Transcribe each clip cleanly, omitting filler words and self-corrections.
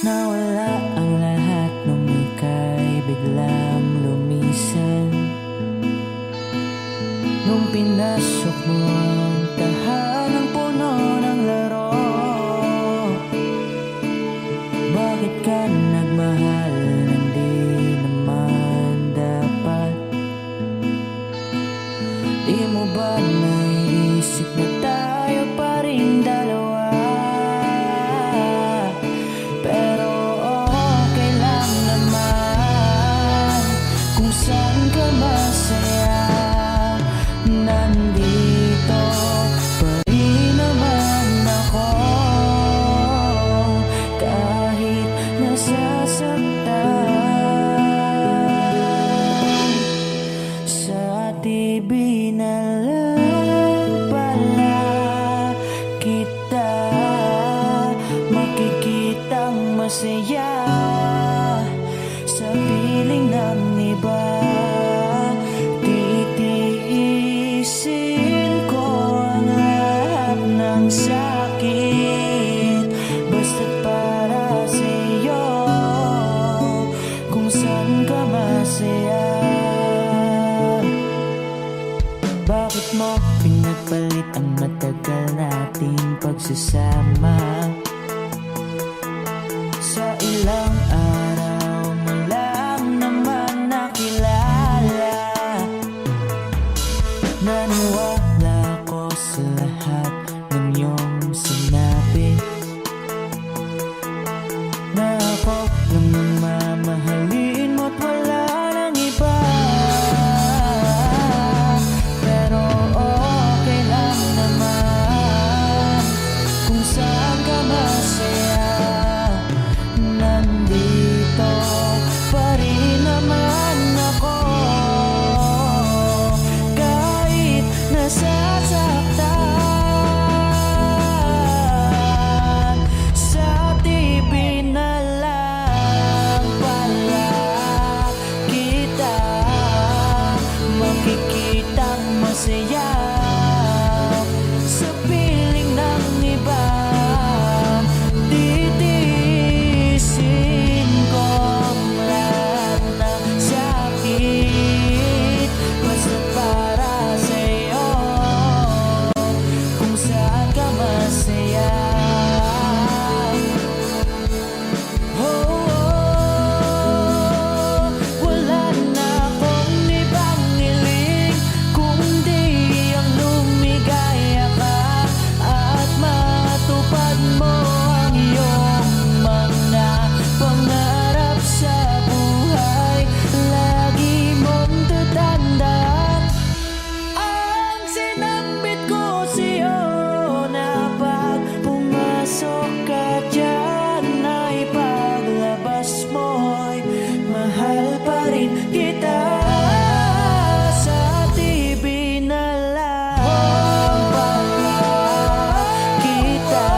Nawala ang lahat nung ika'y biglang lumisan. Nung pinasok mo ang tahanang puno ng laro, bakit ka nagmahal nang di naman dapat? Di mo ba naisip na tayo pa rin dalawa? Saan ka masaya? Nandito pa rin naman ako, kahit nasasaktan. Sa TV na lang pala kita makikitang masaya sa piling ng iba. Titiisin ko ang lahat ng sakit basta't para sa'yo, kung saan ka masaya. Bakit mo pinagpalit ang matagal nating pagsasama? Sa ilang araw mo lang naman nakilala. Naniwala ko sa lahat ng iyong sinabi, na ako lang ang mamahalin mo't wala nang iba. Pero okay lang naman kung saan ka masaya. Nandito pa rin naman ako, kahit nasasaktan. Sa TV na lang pala kita makikitang masaya sa piling ng iba. Titiisin ko ang lahat ng sakit basta't para sa'yo, kung saan ka masaya. Wala na akong ibang hiling kundi ang lumigaya ka at matupad mo ang iyong mga pangarap sa buhay. Lagi mong tatandaan ang sinambit ko sa'yo, na pag pumasok ka dyan ay paglabas mo'y mahal pa rin kita. Sa TV na lang pala kita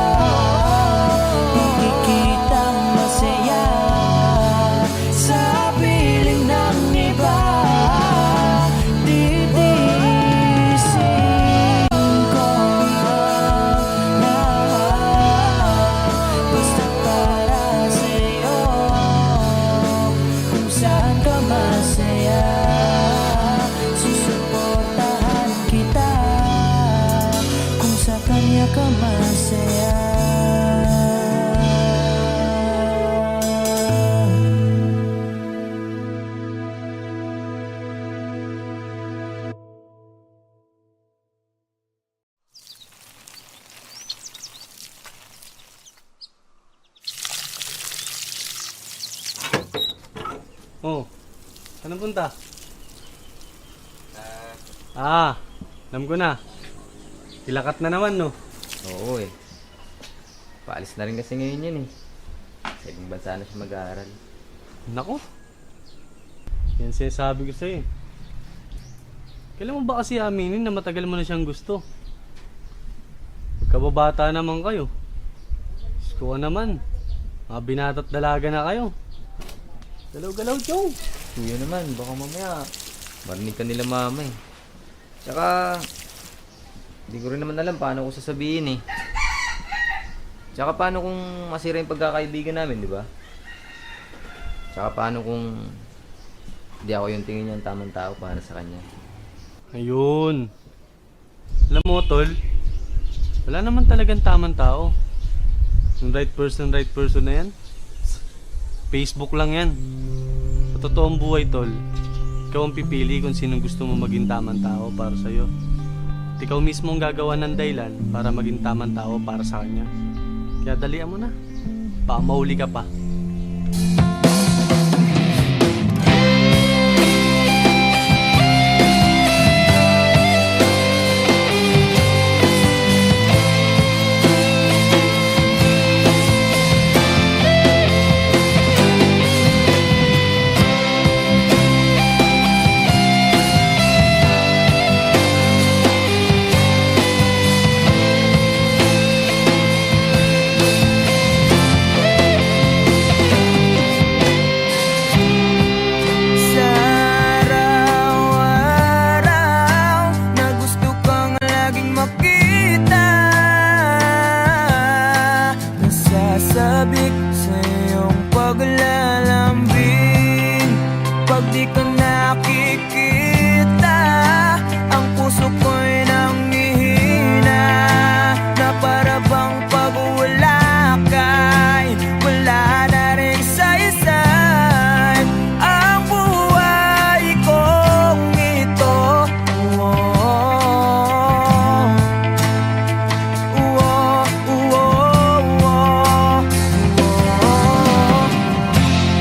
makikitang masaya sa piling ng iba. Titiisin ko ang lahat basta't para sa'yo, kung saan ka masaya. Susuportahan kita kung sa kanya ka masaya. Oh, saan ang punta? Alam ko na. Ilakat na naman, no? Oo eh. Paalis na rin kasi ngayon yan eh. Sa ibang bansa na siya mag-aaral. Nako. Yan sinasabi ko sa'yo. Kailan mo ba kasi aminin na matagal mo na siyang gusto? Huwag ka Kababata naman kayo. Diyos ko naman. Mga binata't dalaga na kayo. Galaw-galaw, Chong. Kuya naman, baka mamaya marinig ka nila mama eh. Tsaka, hindi ko rin naman alam paano ko sasabihin eh. Tsaka paano kung masira yung pagkakaibigan namin, di ba? Tsaka paano kung hindi ako yung tingin niya ang tamang tao para sa kanya. Ayun. Alam mo, tol, wala naman talagang tamang tao. Yung right person na yan, Facebook lang yan. Sa totoong buhay, tol, ikaw ang pipili kung sinong gusto mo maging tamang tao para sa'yo. At ikaw mismo ang gagawa ng dahilan para maging tamang tao para sa kanya. Kaya dalian mo na. Baka mahuli ka pa. Sa araw-araw na gusto kang laging makita, nasasabik sa iyong paglalambing. Pag di ka nakikita, ang puso ko'y nanghihina, na para bang pag wala ka'y wala na rin saysay ang buhay kong ito.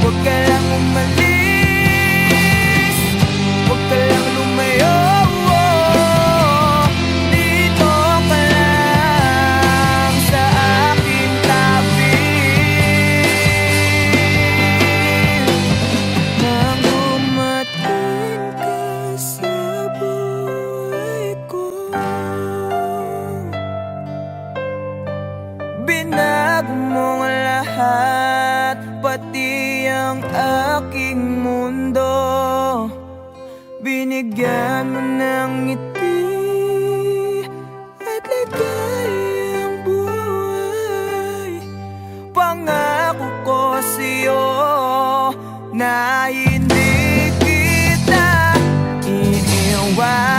Huwag ka lang umalis, huwag ka lang lumayo. Dito ka lang sa aking tabi. Nang dumating ka sa buhay ko, binago mo ang lahat, pati ang aking mundo. Binigyan mo ng ngiti at ligayang buhay. Pangako ko sa'yo na hindi kita iiwan.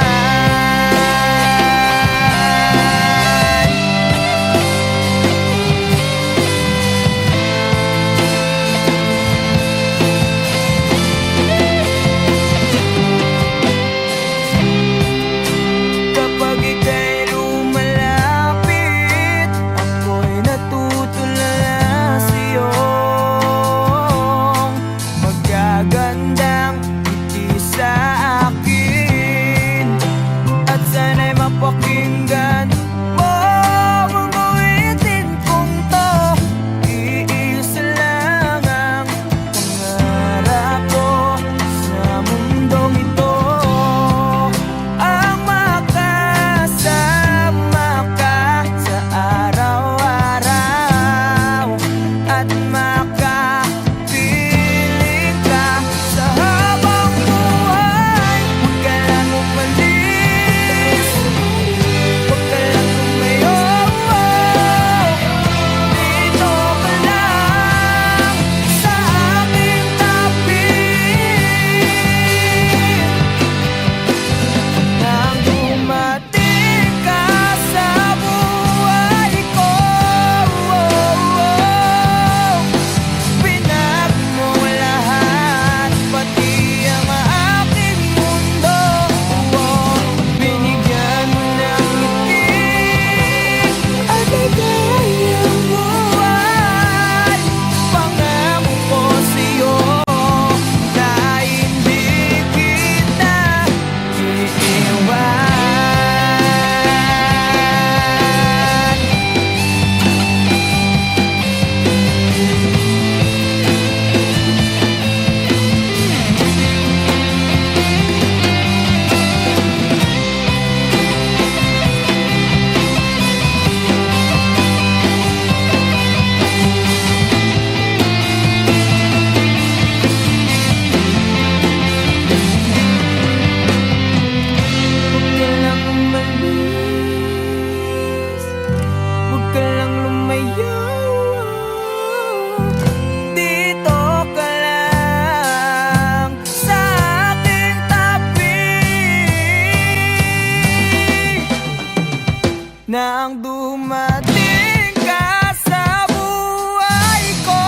dumating ka sa buhay ko.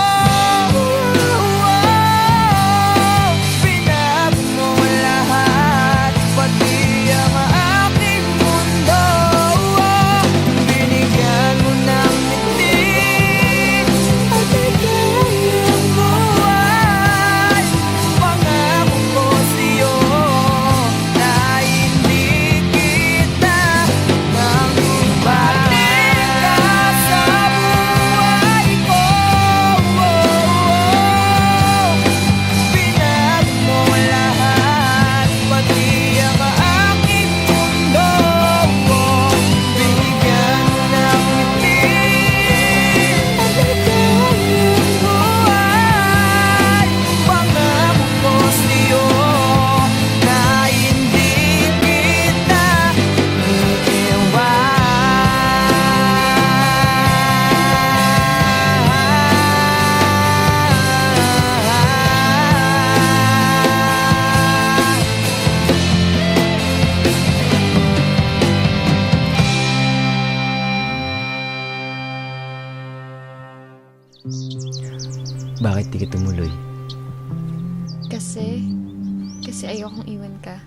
Pinag mo lahat, pati ang aking mundo. Binigyan mo ng ngiti at ligayang buhay. Pangako ko sa'yo na hindi kita nang dumating ka sa buhay ko. Pinag mo lahat, pati ang aking mundo. Binigyan mo ng ngiti at ligayang buhay. Pangako ko sa'yo na hindi kita iiwan. Bakit di ka tumuloy? Kasi ayokong iwan ka.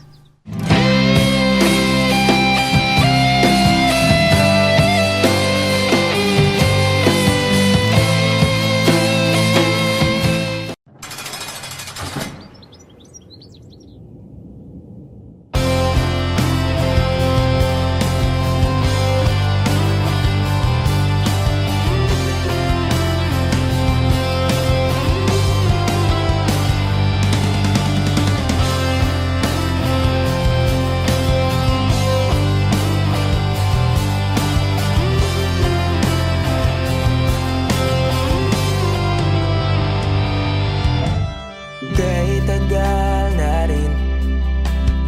Kay tagal na rin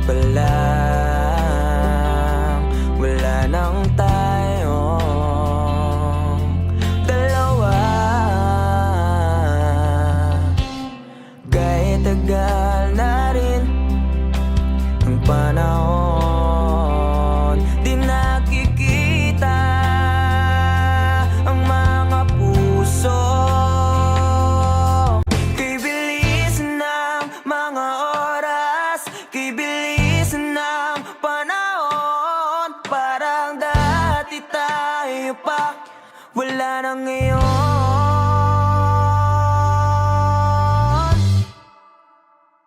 palang wala nang tayong dalawa. Kay tagal na rin ang panahon, di nakikita ang mga puso. Kay bilis ng mga oras, kay bilis ng panahon, parang dati tayo pa, wala na ngayon.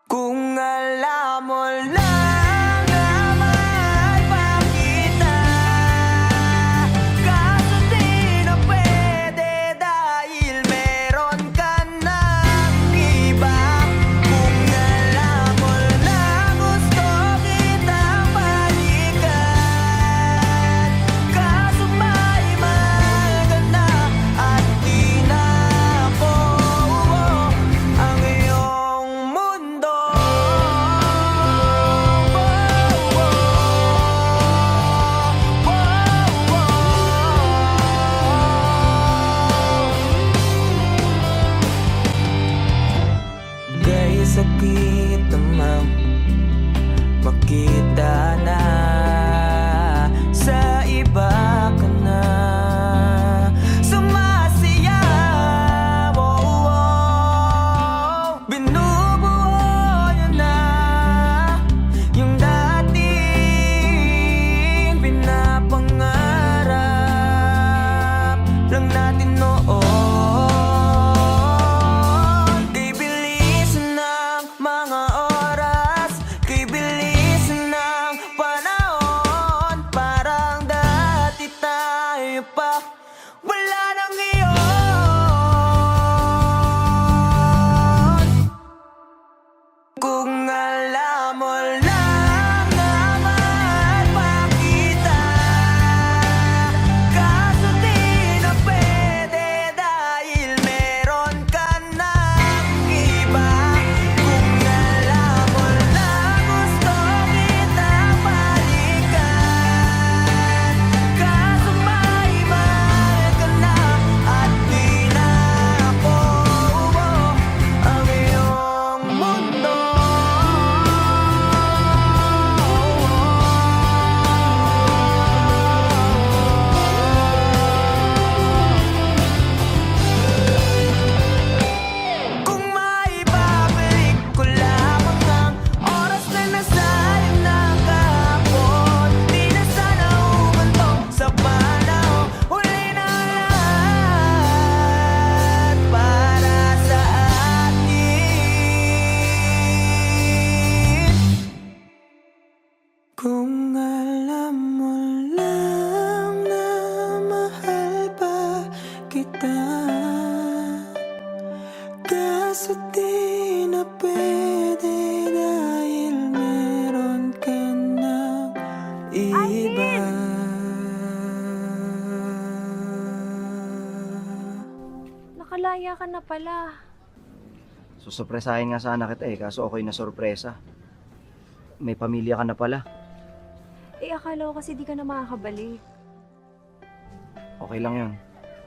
Kung alam mo lang na mahal pa kita, kaso di na pwede dahil meron ka ng iba. Kung alam mo lang gusto kitang balikan, kaso may mahal ka na at di na ako ang iyong mundo. Kay sakit namang makita na sa iba ka na sumasayaw. Binubuo niyo na yung dating pinapangarap lang natin noon. Kay bilis ng mga oras, kay bilis ng panahon, parang dati tayo pa, wala na ngayon. Kung alam mo lang na mahal pa kita, kaso di na pwede kita. Kaso di na pwede dahil meron ka ng iba. Nakalaya ka na pala. Susurpresahin nga sana kita kaso ako'y nasurpresa. May pamilya ka na pala. Akala ko kasi di ka na makakabalik. Okay lang yun.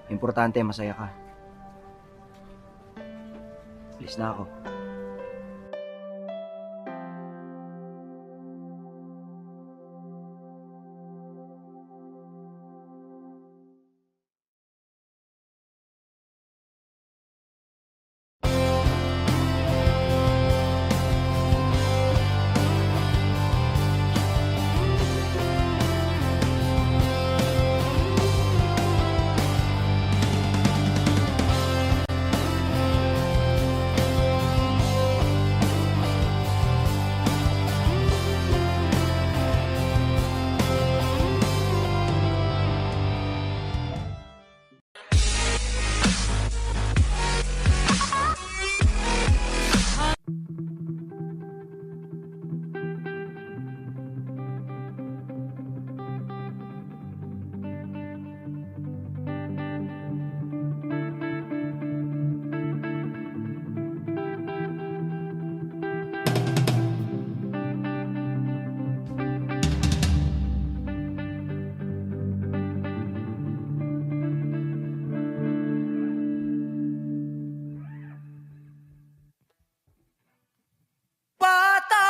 Importante, masaya ka. Alis na ako.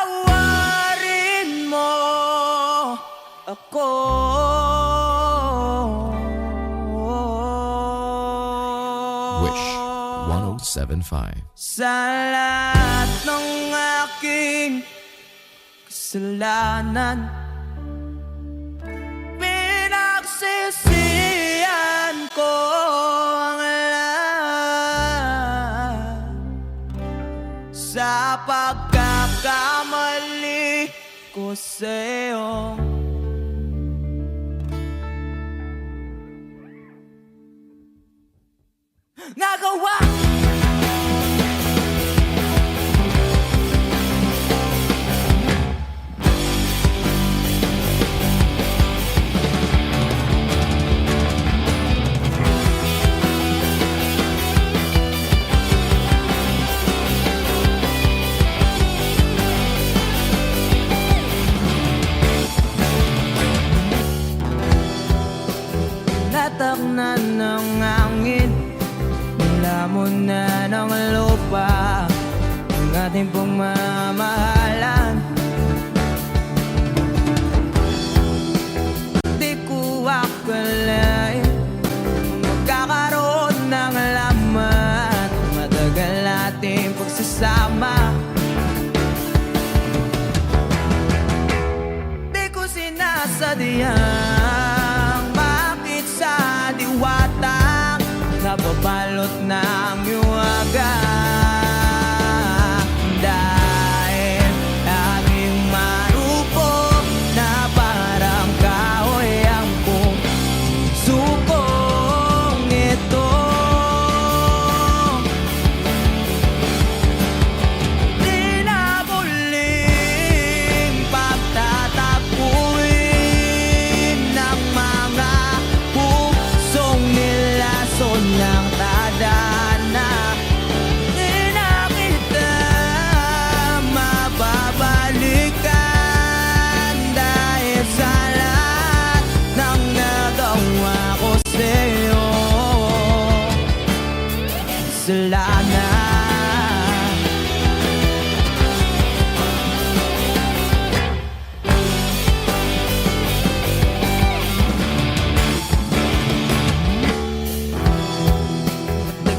Patawarin mo ako. Wish 1075. Sa lahat ng aking kasalanan, pinagsisihan ko ang lahat sa pagkakamali ko sa'yo. Nagawa nataknan ng hangin, lamon na ng lupa ang ating pagmamahalan. Di ko akalain magkakaroon ng laman matagal nating pagsasama. Di ko sinasadyang bakit sa diwata nababalot ng yuwaga. Dahil aking marupok na parang kahoy ang sukong ito. Di na muling pagtatapuin ng mga pusong nilason ng tadhana. Di na kita mababalikan dahil sa lahat ng nagawa ko sa'yo. Kasalanan.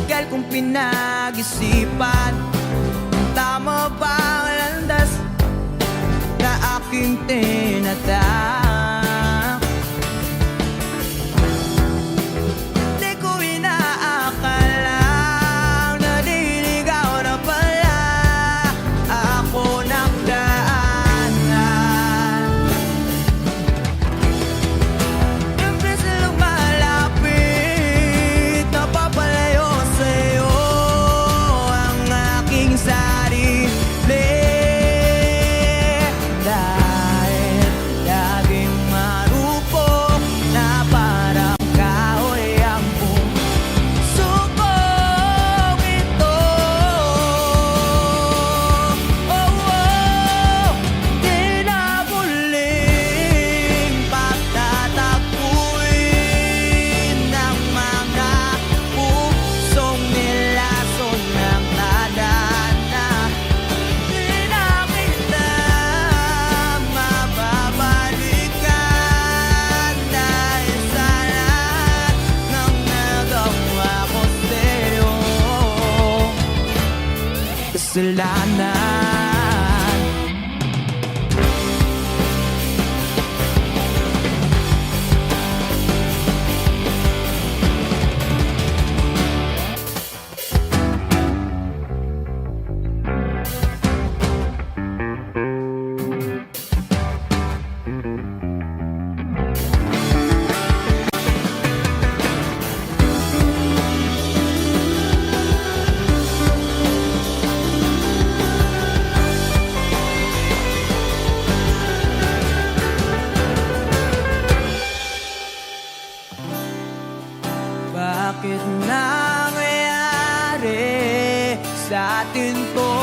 Tagal kong pinag-isipan kung tama ba ang landas na aking tinatak. Di ko inaakalang naliligaw na pala ako ng daanan. Imbes na lumalapit, napapalapit kasalanan. Bakit nangyayari sa atin to?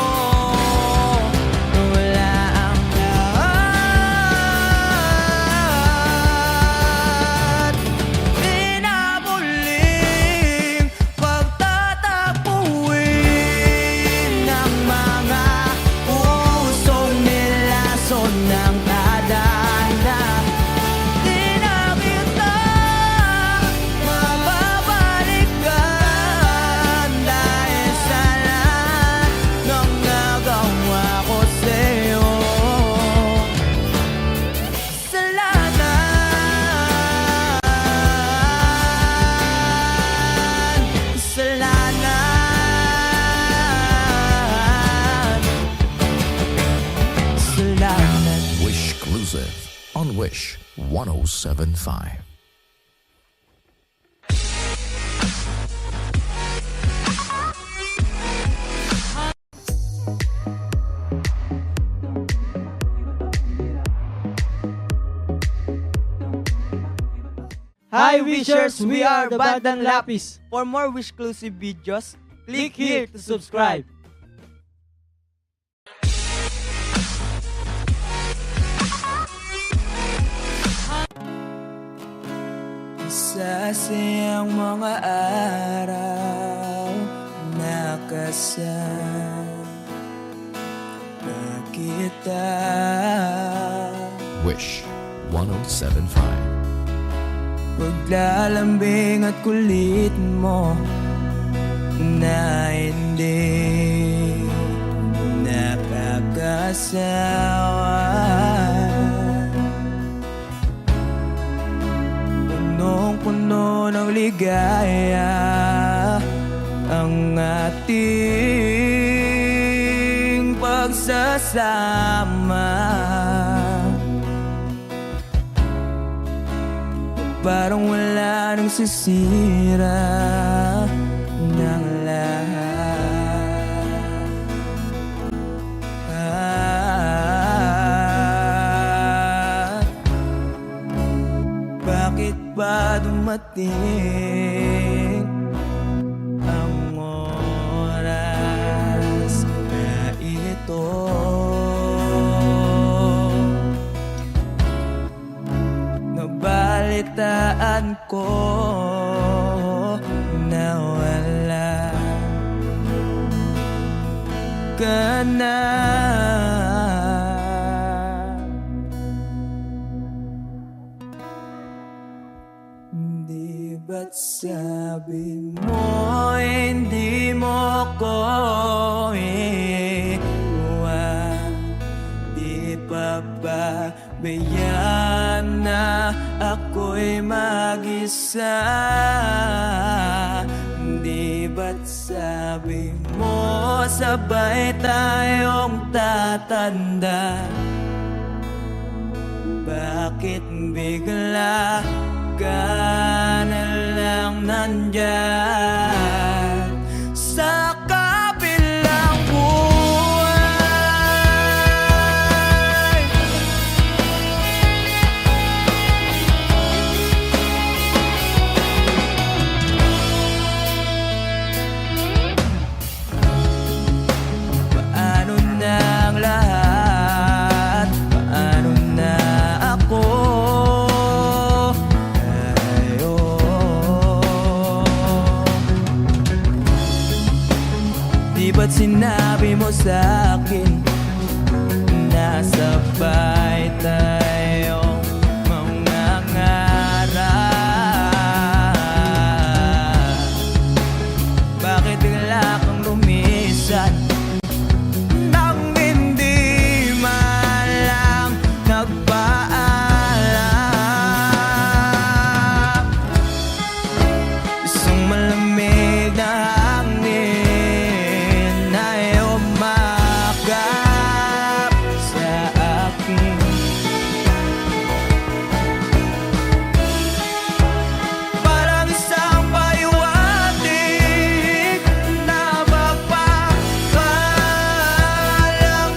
Wala ang lahat. Pinamuling pagtatapuin ng mga pusong nilason ng tadhana. Di na kita mababalikan dahil sa lahat ng nagawa ko sa'yo. Kasalanan. Wish exclusive on Wish 1075. Hi Wishers, we are the Bandang Lapis. For more Wish-exclusive videos, click here to subscribe. Sasayang mga araw na kasama kita. Wish 1075. Paglalambing at kulit mo na hindi nakakasawa. Punong-puno ng ligaya ang ating pagsasama. Parang wala nang sisira ng lahat. Bakit ba dumating ang oras na ito? Nabalitaan ko na wala ka na. Di ba't sabi mo hindi mo ko iwan? Di pa ba bayaan na ako'y mag-isa? Di ba't sabi mo sabay tayong tatanda? Bakit bigla ka na lang nandyan sa kabilang buhay? Paano na ang lahat? Paano na ako? Di ba't sinabi mo sa'kin na sabay tayong mangangarap? Bakit bigla kang lumisan malamig na hangin ay umakap sa akin. Parang isang paywatig na magpapaalam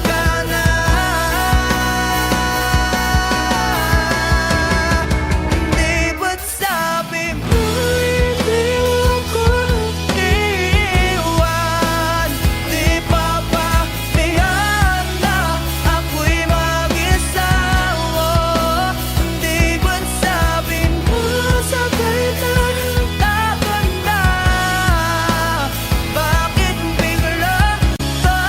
ka na. Di ba't sabi mo hindi ako iiwan? Di pa ba tiyan na ako'y mag-isa? Di ba't sabi mo sabay tayong laban na? Bakit bigla ka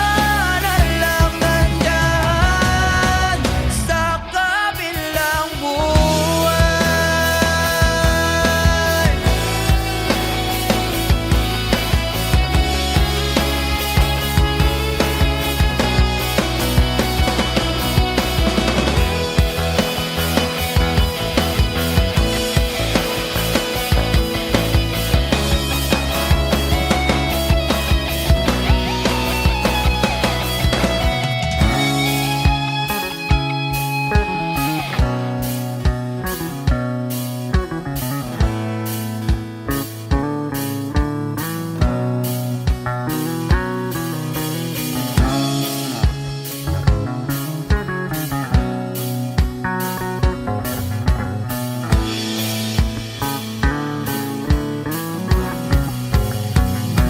na lang nandyan sa kabilang buhay?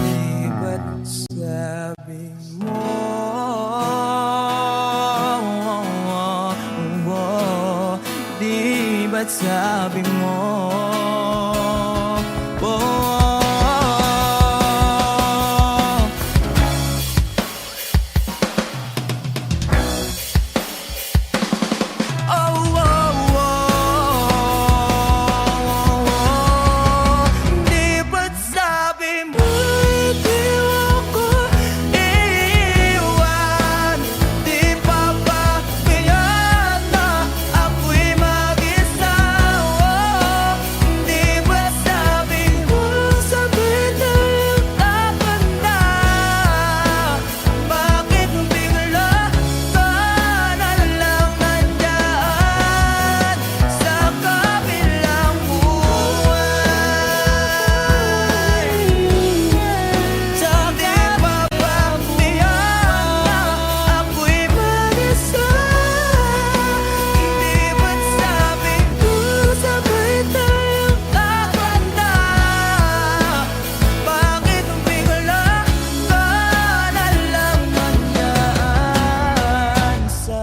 Di ba't sabi mo Di ba't sabi mo Di ba't sabi mo hindi ako iiwan? Di pa ba tiyan na ako'y mag-isa? Di ba't sabi mo sabay tayong laban na? Bakit bigla ka na lang nandyan sa kabilang buhay? Sa di pa ba tiyan na ako'y mag-isa? Di ba't sabi ko sabay tayong laban na? Bakit bigla ka na lang nandyan sa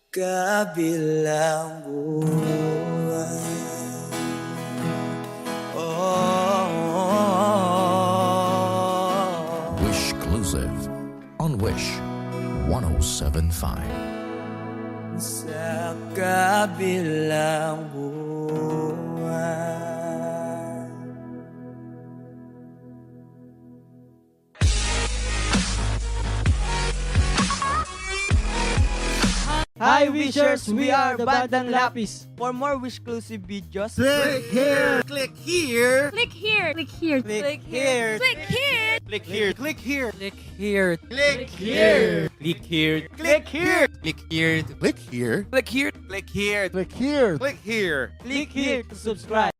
kabilang buhay? Wish Exclusive on Wish 1075. Sa kabilang buhay. Hi Wishers, we are the Bandang Lapis. For more Wish-exclusive videos, Click here. Click here. Click here! Click here! click here. Click here! Click here. Click here. Click here. Click here. Click here. Click here. Click here. Click here. Click here. Click here. Click here. Click here. Click here to subscribe.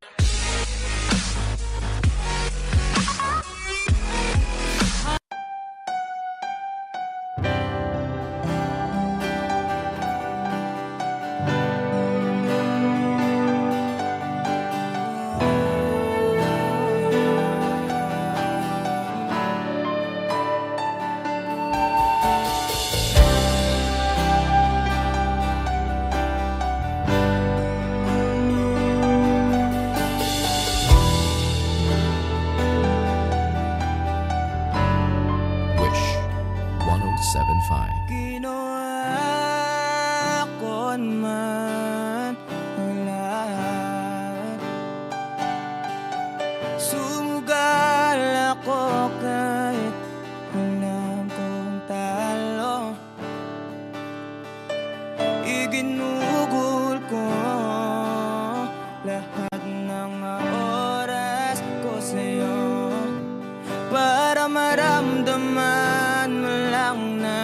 Wish 1075. Ginawa ko man ang lahat. Sumugal ako kahit alam kong talo. Iginugol ko lahat ng oras ko. maramdaman mo lang na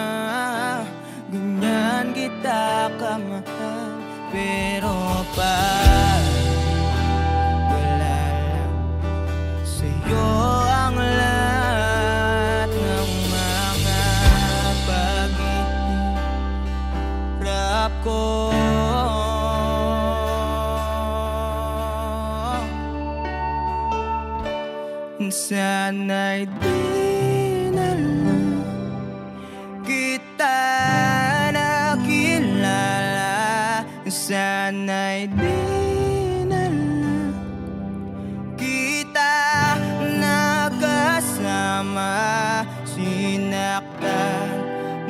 ganyan kita kamahal. Pero wala lang sa'yo ang lahat ng mga paghihirap ko. Sana'y di na lang kita nakilala. Sana'y di na lang kita nakasama. Sinaktan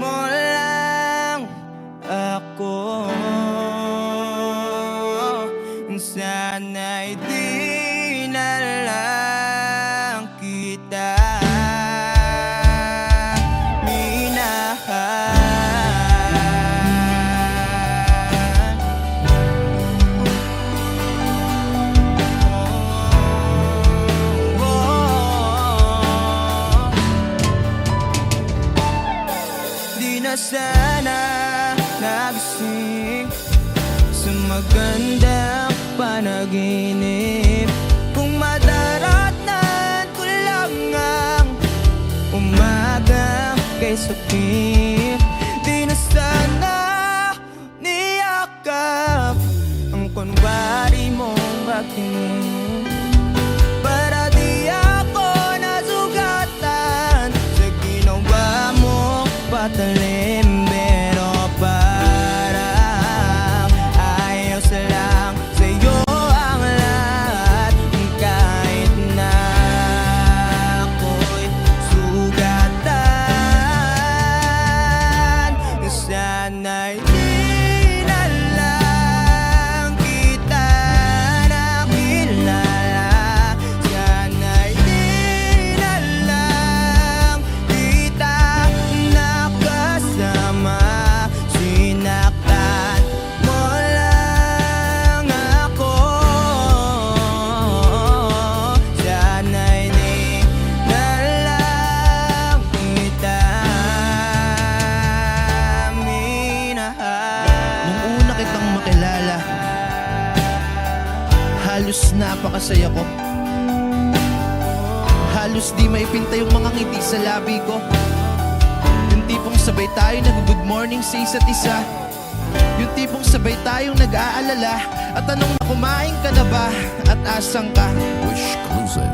mo lang ako. Sana'y di na lang kita Di na sana nagising sa magandang panaginip. Kung madaratan ko lang ang umaga kay sakit. Di na sana niyakap ang kunwari mong pagtingin. Para di ako nasugatan sa ginawa mo patalim. Pero parang ayos lang sa'yo ang lahat. Kahit na ako'y sugatan. Sana'y di na lang kita nakilala. Sana'y di na lang kita nakasama. Sinaktan mo lang ako. Sana'y di na lang kita minahal. Nung una kitang makilala, halos napakasaya ko. Halos di maipinta yung mga ngiti sa labi ko. Yung tipong sabay tayo nag-good morning sa isa't isa. Yung tipong sabay tayong nag-aalala. At tanong na kumain ka na ba? At asang ka? Wish Exclusive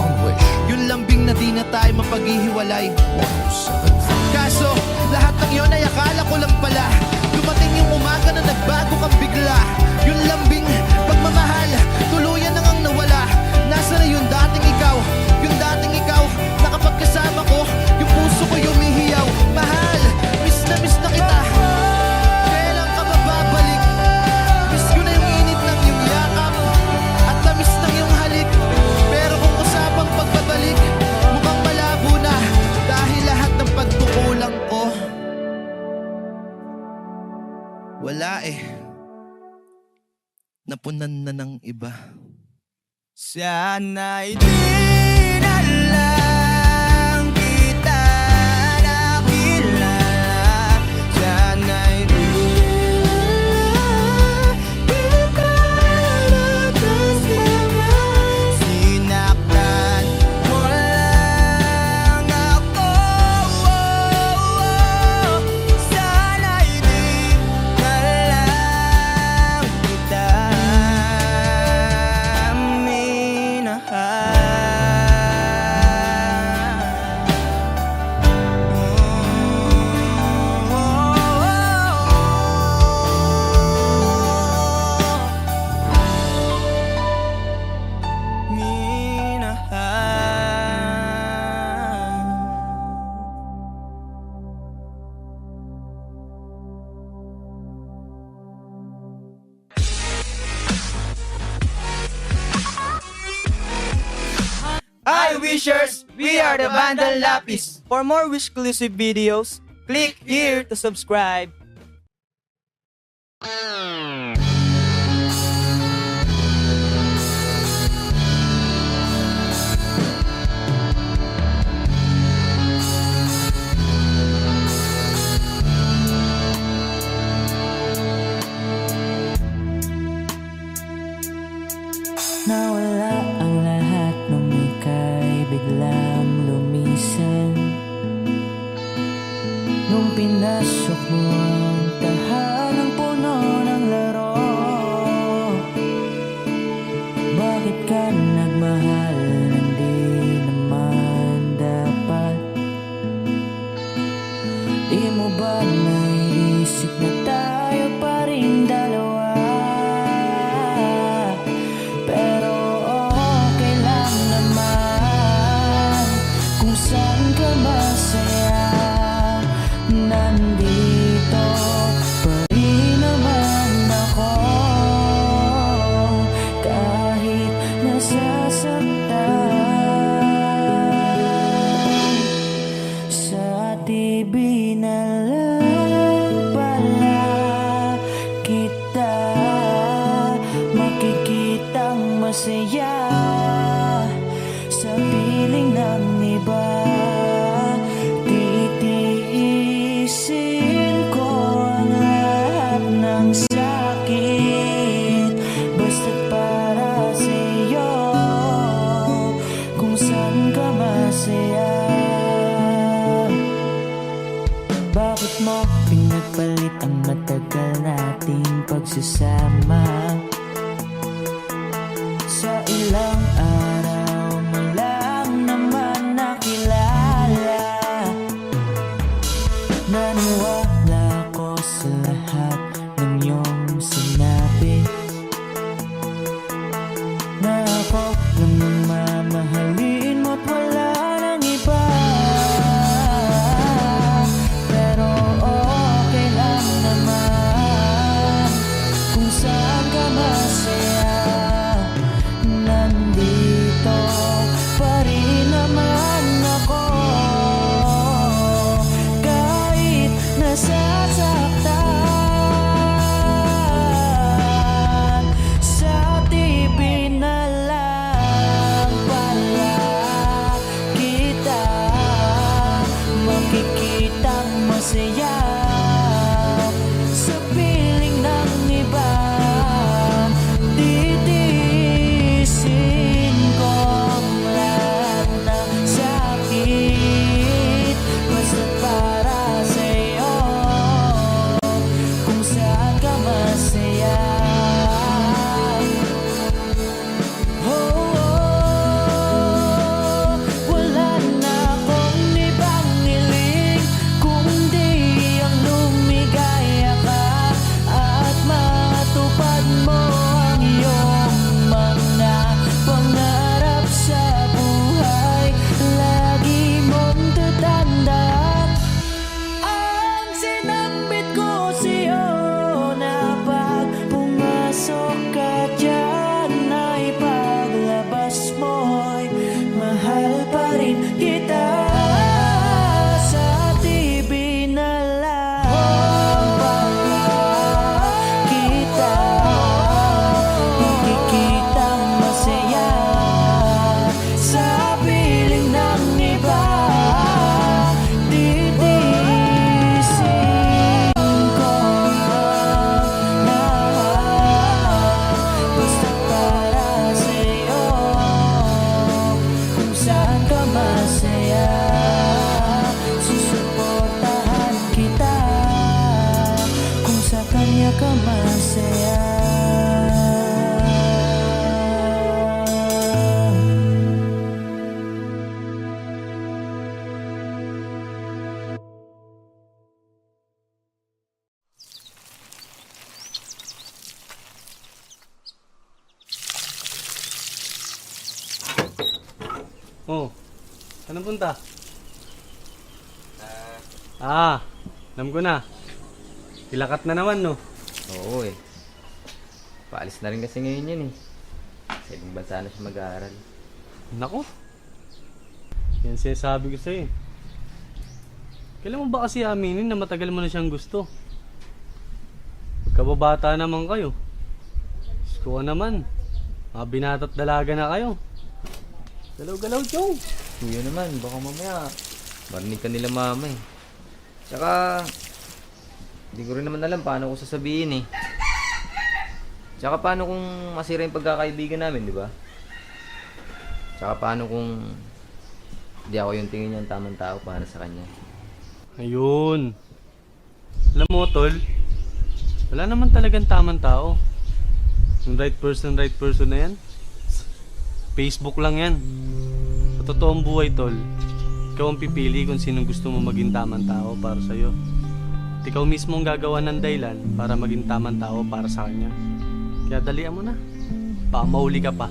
on Wish Yung lambing na di na tayo mapaghihiwalay. 107.5. Kaso, lahat ng yun ay akala ko lang pala. Dumating yung umaga na nagbago kang bigla. Yung lambing, pagmamahal, tuluyan na ngang nawala. Nasa na yung dating ikaw? Yung dating ikaw, na kapag kasama ko, yung puso ko yumihiyaw. Mahal, miss na kita. Kailan ka babalik? Miss ko na yung init ng iyong yakap at tamis ng iyong halik. Pero kung usapang pagbabalik, mukhang malabo na. Dahil lahat ng pagkukulang ko, wala napunan na ng iba. Sana'y di na lang kita nakilala. Sana'y di kita nakasama. Sinaktan mo lang ako. Sana'y di na lang kita Hi Wishers! We are the Bandang Lapis. For more Wish-exclusive videos, click here to subscribe. Oh, saan punta? Alam ko na. Kilakat na naman, no? Oo eh. Paalis na rin kasi ngayon yun eh. Sa ibang bansa na siya mag-aaral. Nako. Yan sinasabi ko sa'yo. Kailan mo ba kasi aminin na matagal mo na siyang gusto? Pagkababata naman kayo. Diyos ko naman. Mga binata't dalaga na kayo. Galaw-galaw, Chong. Kuya naman, baka mamaya marinig ka nila mama eh. Tsaka, hindi ko rin naman alam paano ko sasabihin eh. Tsaka paano kung masira yung pagkakaibigan namin, di ba? Tsaka paano kung di ako yung tingin niya ang tamang tao para sa kanya. Ayun. Alam mo, tol, wala naman talagang tamang tao. Yung right person na yan, Facebook lang yan. Sa totoong buhay, tol, ikaw ang pipili kung sinong gusto mo maging tamang tao para sa'yo. At ikaw mismo ang gagawa ng dahilan para maging tamang tao para sa kanya. Kaya dalian mo na. Baka mahuli ka pa.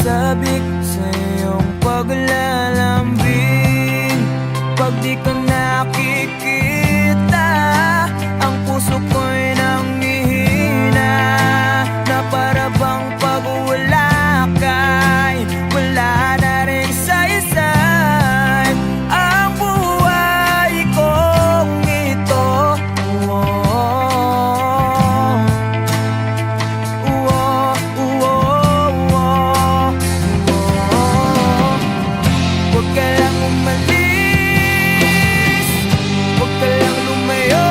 Sabik sa iyong paglalambing. Pag di ka nakikita, ang puso ko'y nanghihina. Na para bang pag wala ka'y wala na rin saysay ang buhay kong ito. Huwag ka lang umalis, huwag ka lang lumayo.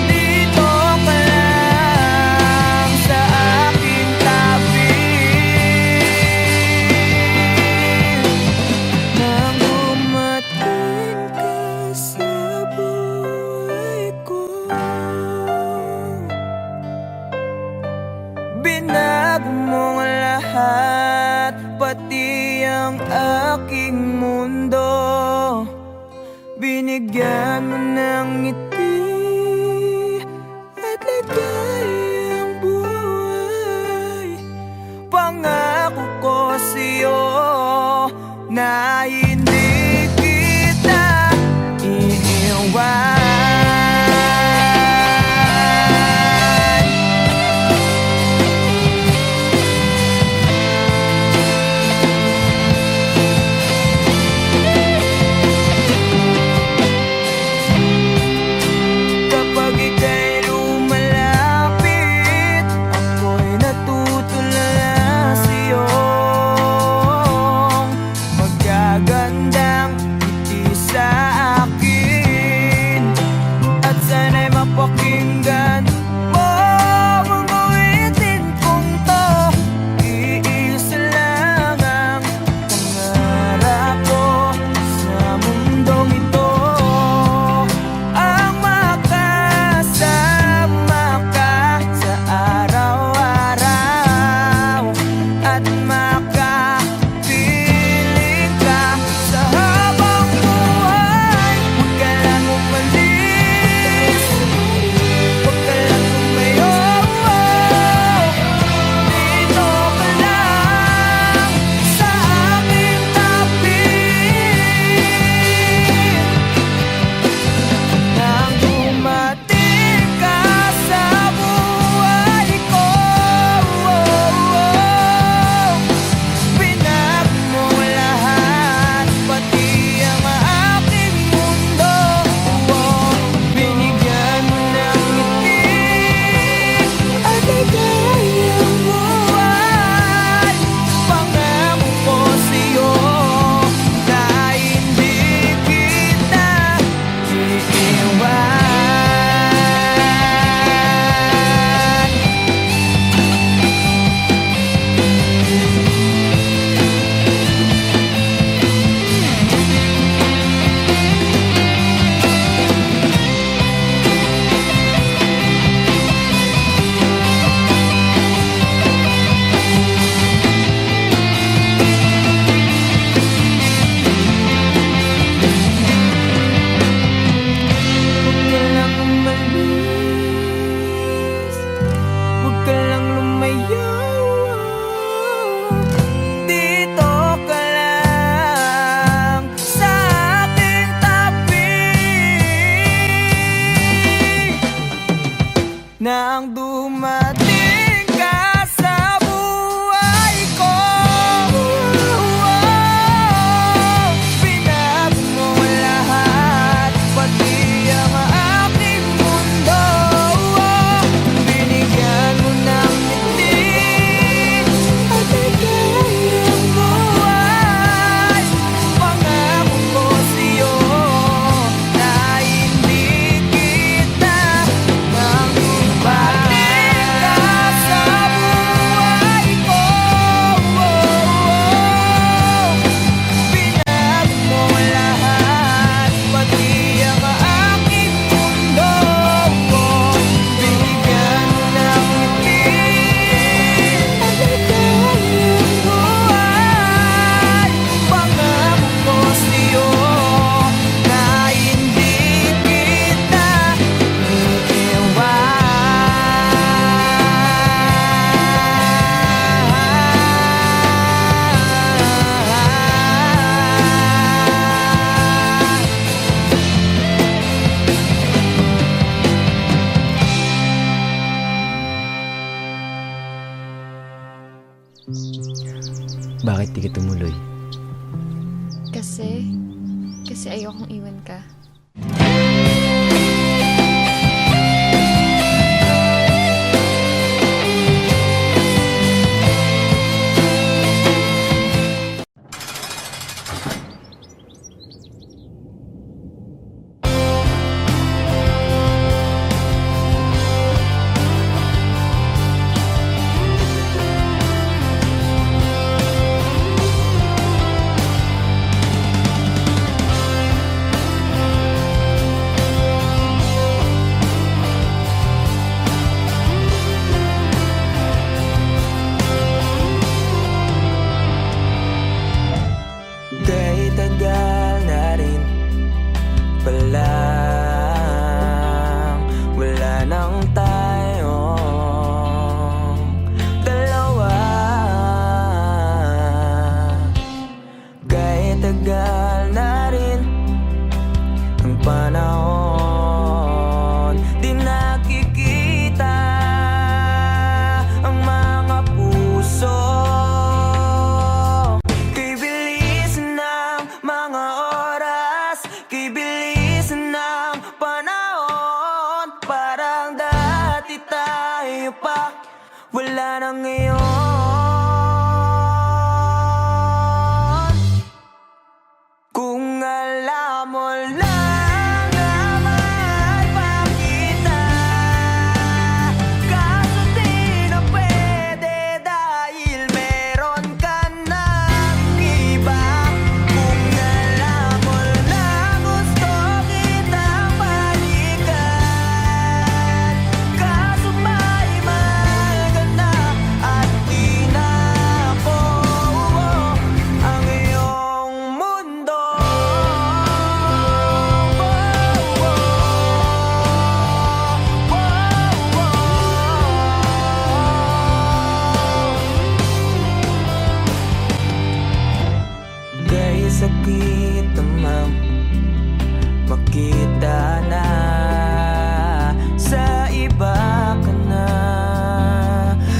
Dito ka lang sa aking tabi. Nang dumating ka sa buhay ko, binago mo ang lahat, pati ang aking mundo. Binigyan mo ng ngiti at ligayang buhay. Pangako ko sa'yo na hindi kita iiwan. Kapag ika'y lumalapit, ako'y natutulala sa'yo. Magkagandahan Bakit di ka tumuloy? Kasi ayokong iwan ka. Kay tagal na rin palang wala nang tayong dalawa. Kay tagal na rin ang panahon, di nakikita ang mga puso. Kay bilis ng mga oras, kay bilis ng panahon, parang dati tayo pa, wala na ngayon. Kung alam mo lang na mahal pa kita, kaso di na pwede dahil meron ka ng iba. Kung alam mo lang gusto kitang balikan, kaso may mahal ka na at di na ako ang iyong mundo. Kay sakit namang makita na sa iba ka na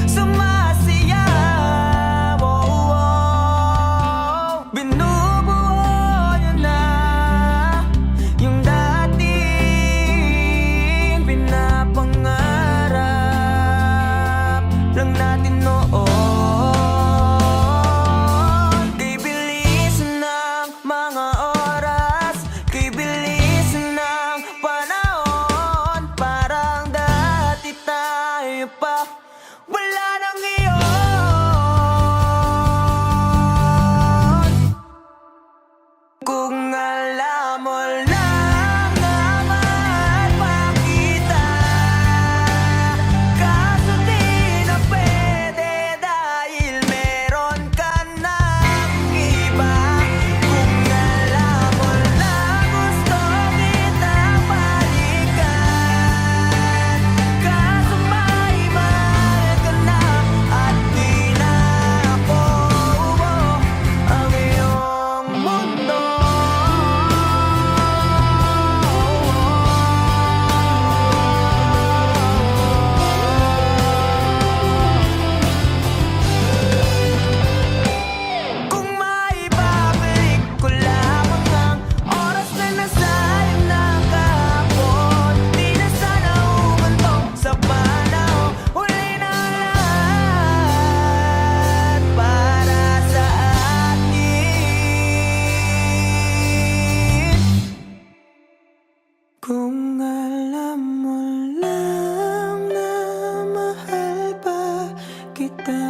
sumasayaw. Binubuo niyo na yung dating pinapangarap lang natin noon. Kay bilis ng mga oras, kay bilis ng panahon, parang dati tayo pa, wala na ngayon. Kung alam mo lang na mahal pa kita, kaso di na pwede dahil meron ka ng iba. Kung alam mo lang gusto kitang balikan, kaso may mahal ka na at di na ako ang iyong mundo. Kung maibabalik ko lamang ang oras na nasayang na kahapon, di na sana umantong sa panahon. Huli na lahat para sa atin. Kung alam mo lang na mahal pa kita,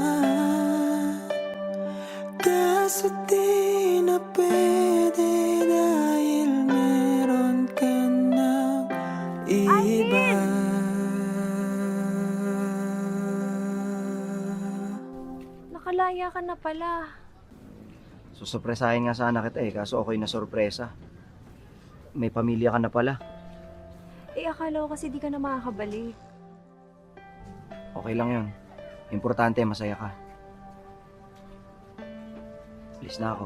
kaso di na pwede dahil meron ka ng iba. Nakalaya ka na pala. Susurpresahin nga sana kita kaso ako'y nasorpresa. May pamilya ka na pala. Akala ko kasi di ka na makakabalik. Okay lang yun. Importante, masaya ka. Alis na ako.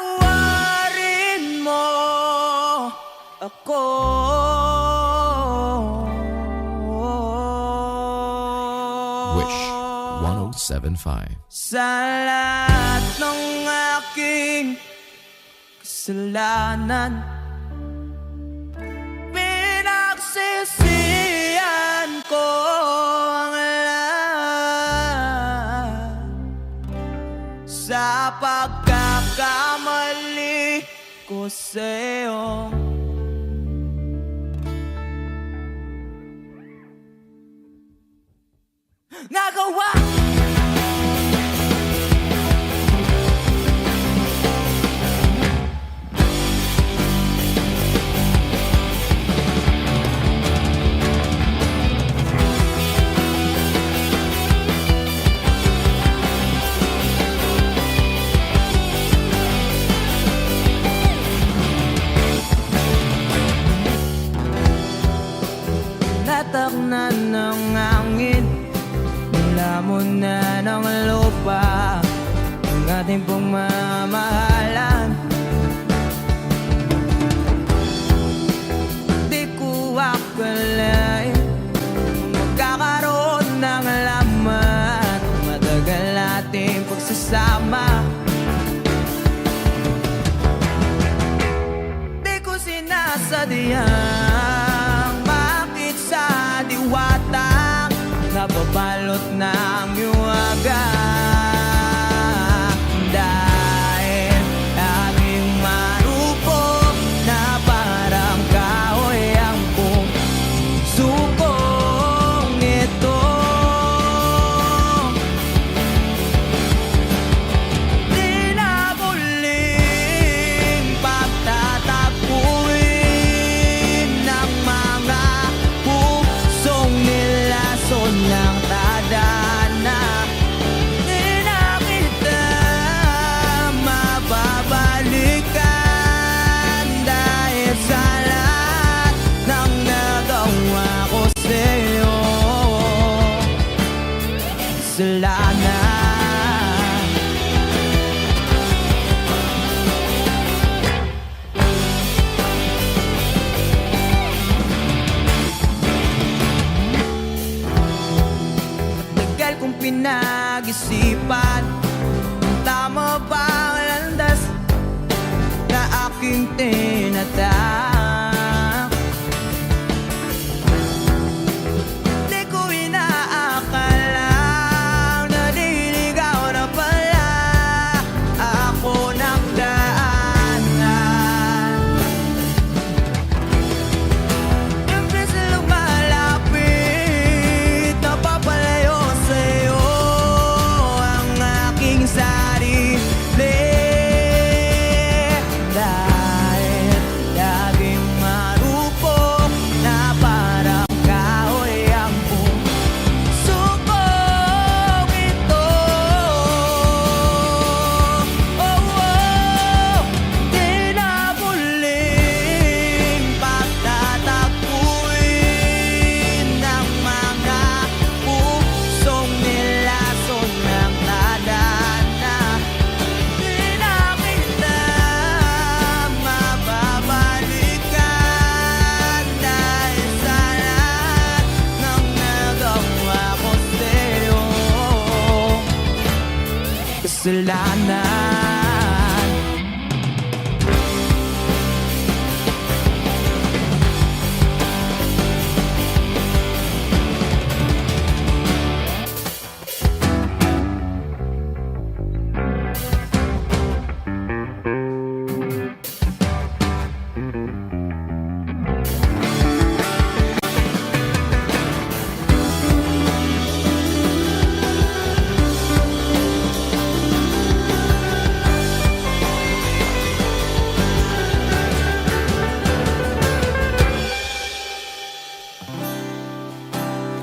Patawarin mo ako. Wish 1075. Sa lahat ng aking kasalanan, pinagsisihan ko ang lahat sa pagkakamali ko sa'yo. Nagawa natakna ng hangin, lamon na ng lupa ang ating pagmamahalan. Di ko akalain magkakaroon ng laman matagal nating pagsasama. Di ko sinasadyang bakit sa diwata nababalot ng yuwaga. Dahil aking marupok na parang kahoy ang pusukong ito. Di na muling pagtatagpuin ng mga pusong nilason ng tadhana. Di na kita mababalikan dahil sa lahat ng nagawa ko sa'yo. Kasalanan. Tagal kong pinag-isipan kung tama ba ang landas na aking tinatak. Di ko inaakalang naliligaw na pala ako ng daanan. Imbes na lumalapit, napapalayo sa'yo ang aking sarili. Dahil kasalanan.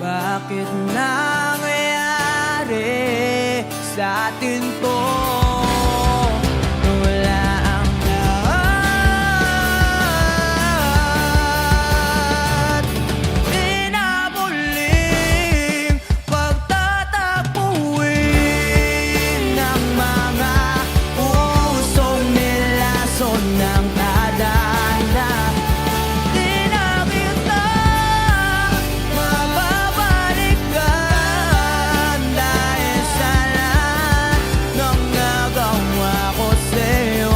Bakit nangyayari sa atin to? Wala ang lahat. Pinamuling pagtatapuin ng mga pusong nilason ng tadhana. Di na kita mababalikan dahil sa lahat ng nagawa ko sa'yo.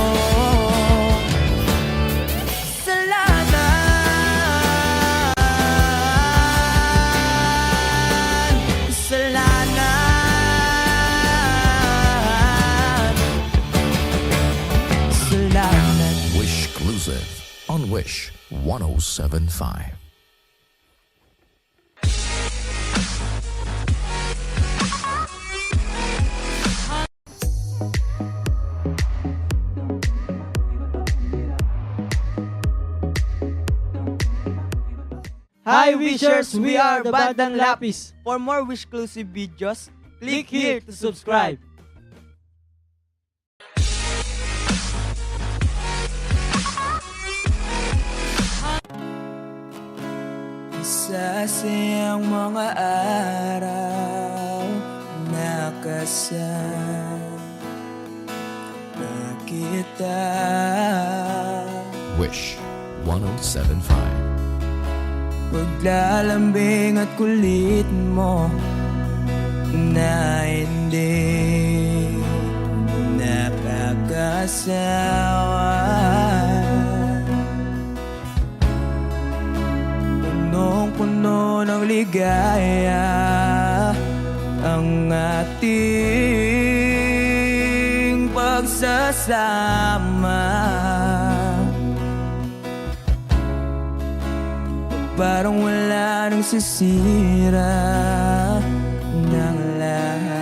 Kasalanan. Wish exclusive on Wish 1075. Hi Wishers, we are the Bandang Lapis. For more Wish-exclusive videos, click here to subscribe. Sasayang mga araw na kasama kita. Wish 1075. Paglalambing at kulit mo na hindi nakakasawa. Punong-puno ng ligaya ang ating pagsasama. Parang wala nang sisira ng lahat.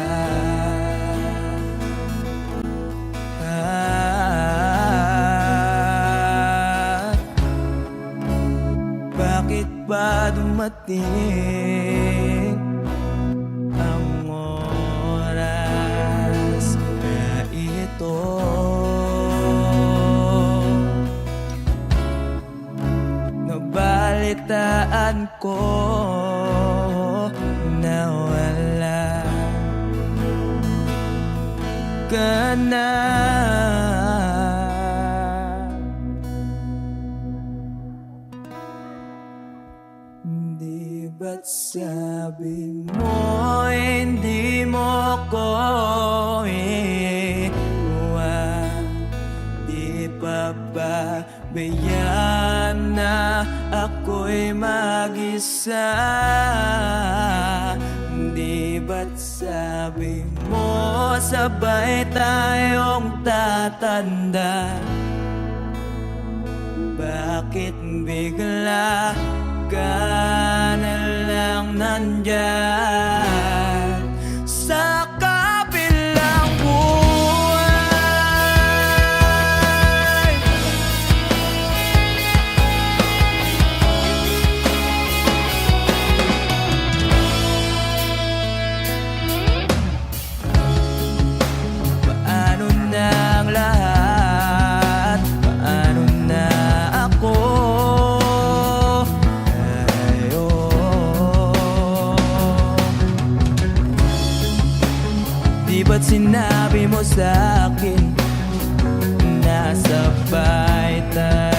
Bakit ba dumating ang oras na ito? Nabalitaan ko na wala ka na. Di ba't sabi mo hindi mo ko iwan? Di pa ba bayaan na ako'y mag-isa? Di ba't sabi mo sabay tayong tatanda? Bakit bigla ka na lang nandyan sa kabilang buhay? Paano na ang lahat? Paano na ako? Di ba't sinabi mo sa'kin na sabay tayo?